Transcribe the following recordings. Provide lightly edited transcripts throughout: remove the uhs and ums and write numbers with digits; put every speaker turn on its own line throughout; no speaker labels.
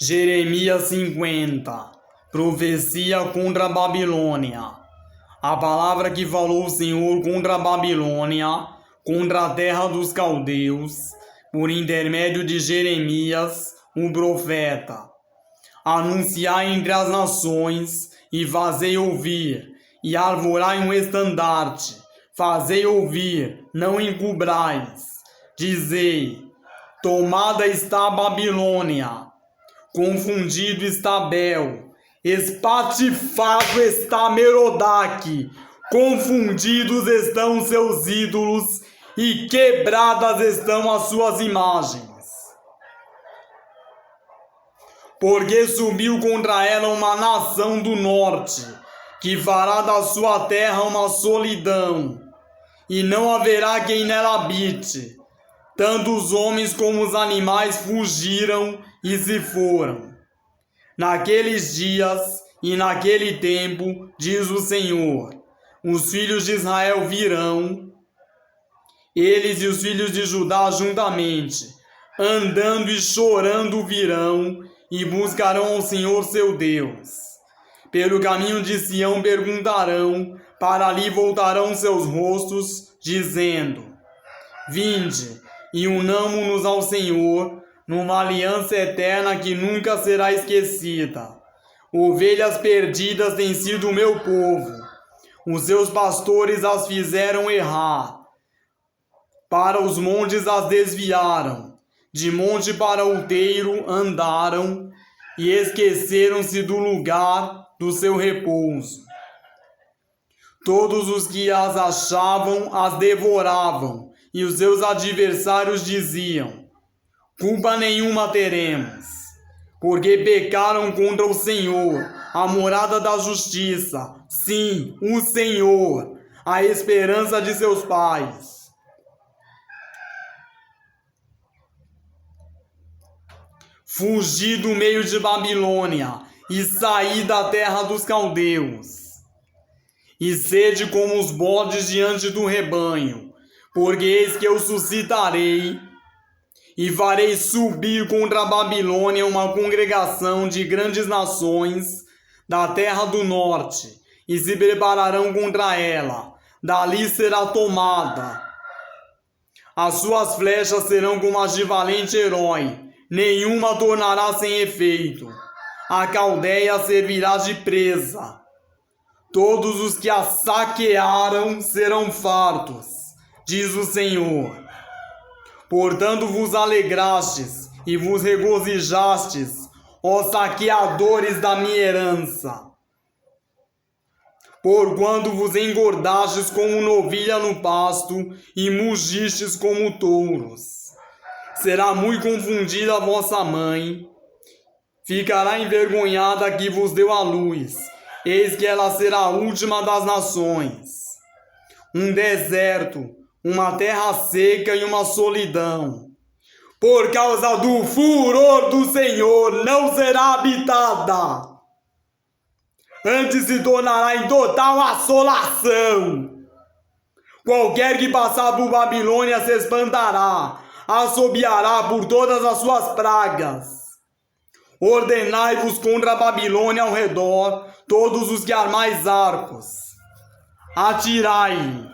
Jeremias 50. Profecia contra a Babilônia. A palavra que falou o Senhor contra a Babilônia, contra a terra dos caldeus, por intermédio de Jeremias, o profeta. Anunciai entre as nações, e fazei ouvir, e arvorai um estandarte, fazei ouvir, não encubrais. Dizei: tomada está a Babilônia, confundido está Bel, espatifado está Merodach, confundidos estão seus ídolos, e quebradas estão as suas imagens. Porque subiu contra ela uma nação do norte, que fará da sua terra uma solidão, e não haverá quem nela habite. Tanto os homens como os animais fugiram e se foram. Naqueles dias e naquele tempo, diz o Senhor, os filhos de Israel virão, eles e os filhos de Judá juntamente, andando e chorando virão, e buscarão ao Senhor seu Deus. Pelo caminho de Sião perguntarão, para ali voltarão seus rostos, dizendo: vinde, e unamo-nos ao Senhor, numa aliança eterna que nunca será esquecida. Ovelhas perdidas têm sido o meu povo, os seus pastores as fizeram errar, para os montes as desviaram, de monte para outeiro andaram, e esqueceram-se do lugar do seu repouso. Todos os que as achavam as devoravam, e os seus adversários diziam: culpa nenhuma teremos, porque pecaram contra o Senhor, a morada da justiça, sim, o Senhor, a esperança de seus pais. Fugi do meio de Babilônia, e saí da terra dos caldeus. E sede como os bodes diante do rebanho, porque eis que eu suscitarei, e farei subir contra a Babilônia uma congregação de grandes nações da terra do norte, e se prepararão contra ela, dali será tomada. As suas flechas serão como as de valente herói, nenhuma tornará sem efeito. A Caldeia servirá de presa. Todos os que a saquearam serão fartos, diz o Senhor. Portanto vos alegrastes e vos regozijastes, ó saqueadores da minha herança. Porquanto vos engordastes como novilha no pasto e mugistes como touros. Será muito confundida a vossa mãe, ficará envergonhada que vos deu a luz, eis que ela será a última das nações. Um deserto, uma terra seca e uma solidão. Por causa do furor do Senhor não será habitada, antes se tornará em total assolação. Qualquer que passar por Babilônia se espantará, assobiará por todas as suas pragas. Ordenai-vos contra a Babilônia ao redor, todos os que armais arcos. Atirai.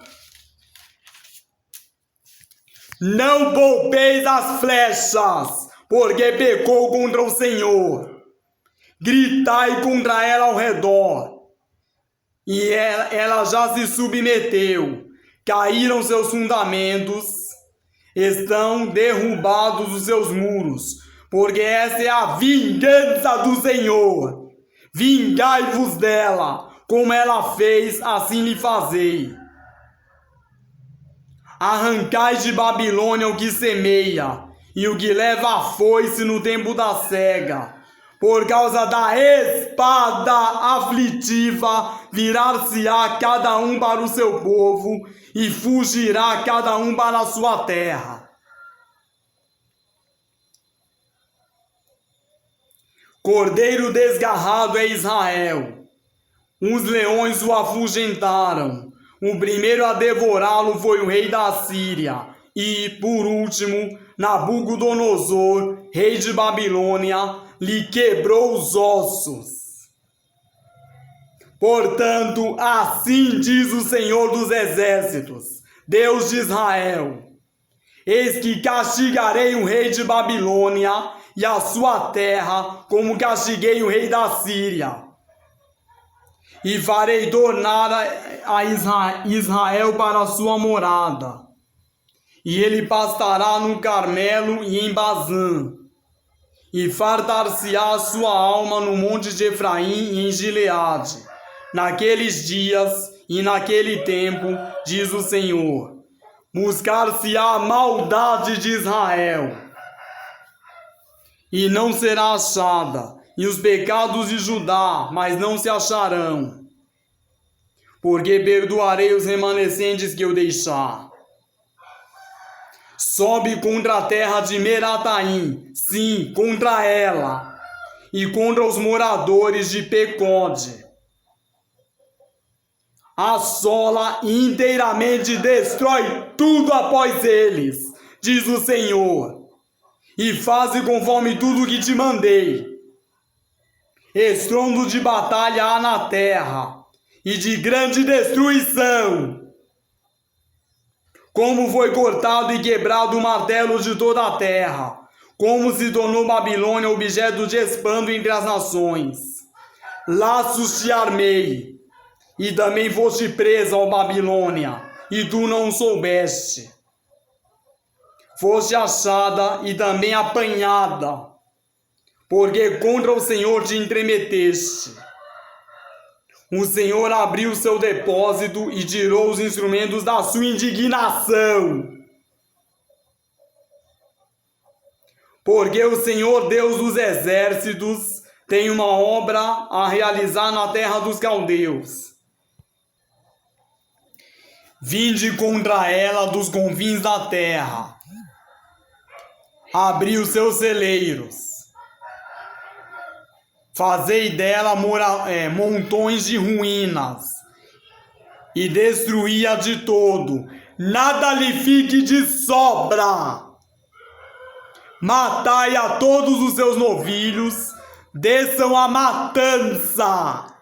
Não poupeis as flechas, porque pecou contra o Senhor. Gritai contra ela ao redor. E ela já se submeteu. Caíram seus fundamentos. Estão derrubados os seus muros, porque essa é a vingança do Senhor. Vingai-vos dela, como ela fez, assim lhe fazei. Arrancai de Babilônia o que semeia, e o que leva a foice no tempo da cega. Por causa da espada aflitiva, virar-se-á cada um para o seu povo, e fugirá cada um para a sua terra. Cordeiro desgarrado é Israel. Os leões o afugentaram. O primeiro a devorá-lo foi o rei da Síria. E, por último, Nabucodonosor, rei de Babilônia, lhe quebrou os ossos. Portanto, assim diz o Senhor dos Exércitos, Deus de Israel: eis que castigarei o rei de Babilônia e a sua terra, como castiguei o rei da Síria. E farei tornar a Israel para a sua morada. E ele pastará no Carmelo e em Bazã. E fartar-se-á a sua alma no monte de Efraim e em Gileade. Naqueles dias e naquele tempo, diz o Senhor, buscar-se-á a maldade de Israel, e não será achada, e os pecados de Judá, mas não se acharão, porque perdoarei os remanescentes que eu deixar. Sobe contra a terra de Merataim, sim, contra ela, e contra os moradores de Pecode. Assola e inteiramente destrói tudo após eles, diz o Senhor, e faze conforme tudo que te mandei. Estrondo de batalha há na terra, e de grande destruição, como foi cortado e quebrado o martelo de toda a terra, como se tornou Babilônia objeto de espanto entre as nações. Laços te armei, e também foste presa, ó Babilônia, e tu não soubeste. Foste achada e também apanhada, porque contra o Senhor te entremeteste. O Senhor abriu seu depósito e tirou os instrumentos da sua indignação. Porque o Senhor Deus dos exércitos tem uma obra a realizar na terra dos caldeus. Vinde contra ela dos confins da terra. Abri os seus celeiros. Fazei dela montões de ruínas. E destruí-a de todo. Nada lhe fique de sobra. Matai a todos os seus novilhos. Desçam a matança.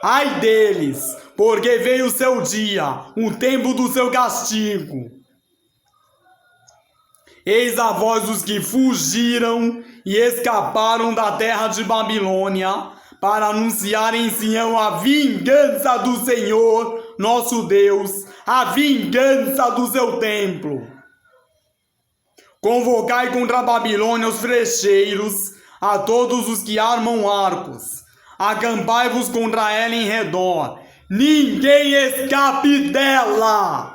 Ai deles, porque veio o seu dia, o tempo do seu castigo. Eis a voz dos que fugiram e escaparam da terra de Babilônia, para anunciar em Sião a vingança do Senhor, nosso Deus, a vingança do seu templo. Convocai contra a Babilônia os flecheiros, a todos os que armam arcos. Acampai-vos contra ela em redor, ninguém escape dela.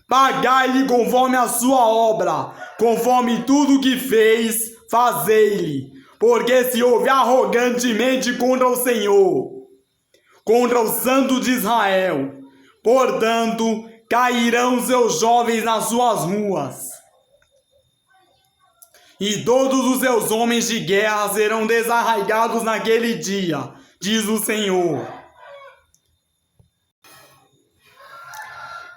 Pagai-lhe conforme a sua obra, conforme tudo que fez, fazei-lhe. Porque se ouve arrogantemente contra o Senhor, contra o Santo de Israel, portanto, cairão seus jovens nas suas ruas. E todos os seus homens de guerra serão desarraigados naquele dia, diz o Senhor.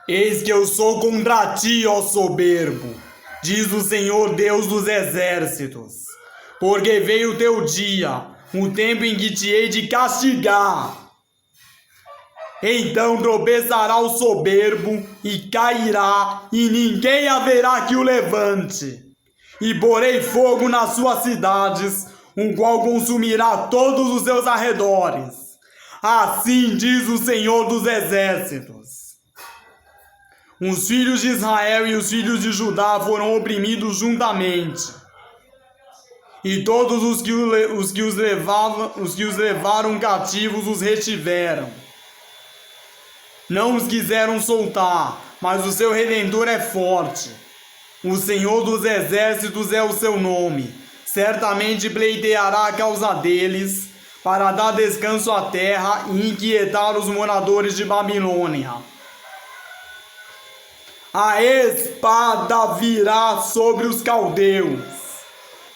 Eis que eu sou contra ti, ó soberbo, diz o Senhor Deus dos exércitos, porque veio o teu dia, o tempo em que te hei de castigar. Então tropeçará o soberbo e cairá, e ninguém haverá que o levante. E porei fogo nas suas cidades, o qual consumirá todos os seus arredores. Assim diz o Senhor dos exércitos. Os filhos de Israel e os filhos de Judá foram oprimidos juntamente. E todos os que os levaram cativos os retiveram. Não os quiseram soltar, mas o seu Redentor é forte. O Senhor dos exércitos é o seu nome. Certamente pleiteará a causa deles, para dar descanso à terra e inquietar os moradores de Babilônia. A espada virá sobre os caldeus,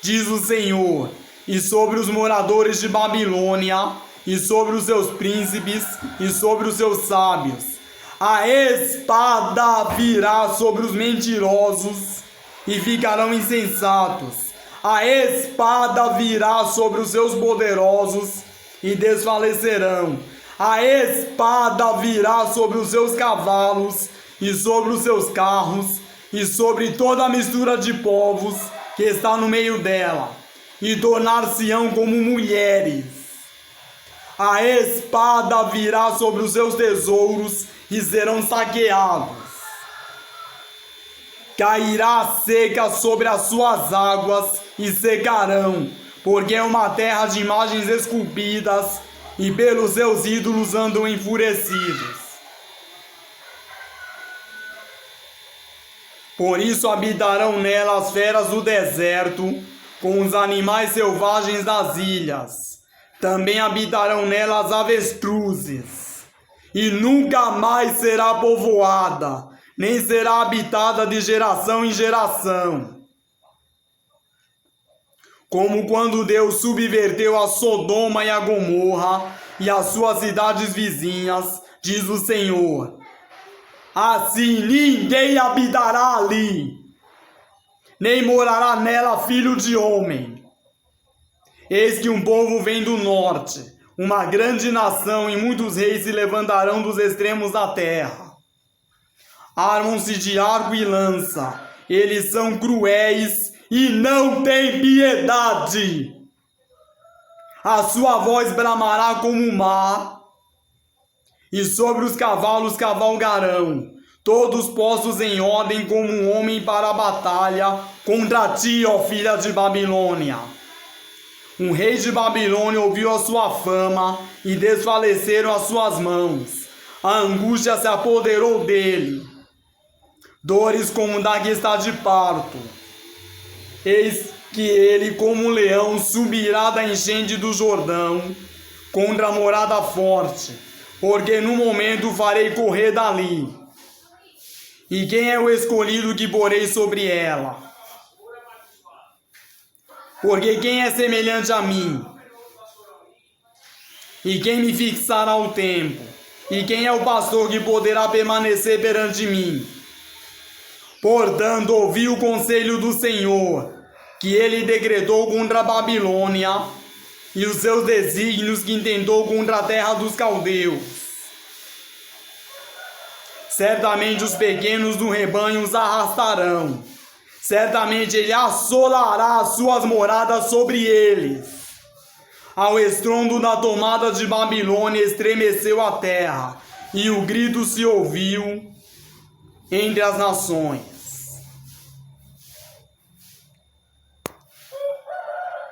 diz o Senhor, e sobre os moradores de Babilônia, e sobre os seus príncipes, e sobre os seus sábios. A espada virá sobre os mentirosos, e ficarão insensatos. A espada virá sobre os seus poderosos e desfalecerão. A espada virá sobre os seus cavalos e sobre os seus carros e sobre toda a mistura de povos que está no meio dela, e tornar-se-ão como mulheres. A espada virá sobre os seus tesouros e serão saqueados. Cairá seca sobre as suas águas e secarão, porque é uma terra de imagens esculpidas e pelos seus ídolos andam enfurecidos. Por isso habitarão nela as feras do deserto, com os animais selvagens das ilhas. Também habitarão nela as avestruzes. E nunca mais será povoada, nem será habitada de geração em geração. Como quando Deus subverteu a Sodoma e a Gomorra e as suas cidades vizinhas, diz o Senhor. Assim ninguém habitará ali, nem morará nela filho de homem. Eis que um povo vem do norte, uma grande nação, e muitos reis se levantarão dos extremos da terra. Armam-se de arco e lança, eles são cruéis e não têm piedade. A sua voz bramará como o mar, e sobre os cavalos cavalgarão, todos postos em ordem como um homem para a batalha, contra ti, ó filha de Babilônia. Um rei de Babilônia ouviu a sua fama e desfaleceram as suas mãos. A angústia se apoderou dele, dores como da que está de parto. Eis que ele, como um leão, subirá da enchente do Jordão contra a morada forte, porque no momento farei correr dali. E quem é o escolhido que porei sobre ela? Porque quem é semelhante a mim? E quem me fixará o tempo? E quem é o pastor que poderá permanecer perante mim? Portanto, ouvi o conselho do Senhor, que ele decretou contra a Babilônia, e os seus desígnios que intentou contra a terra dos caldeus. Certamente os pequenos do rebanho os arrastarão. Certamente ele assolará as suas moradas sobre eles. Ao estrondo da tomada de Babilônia estremeceu a terra, e o grito se ouviu entre as nações.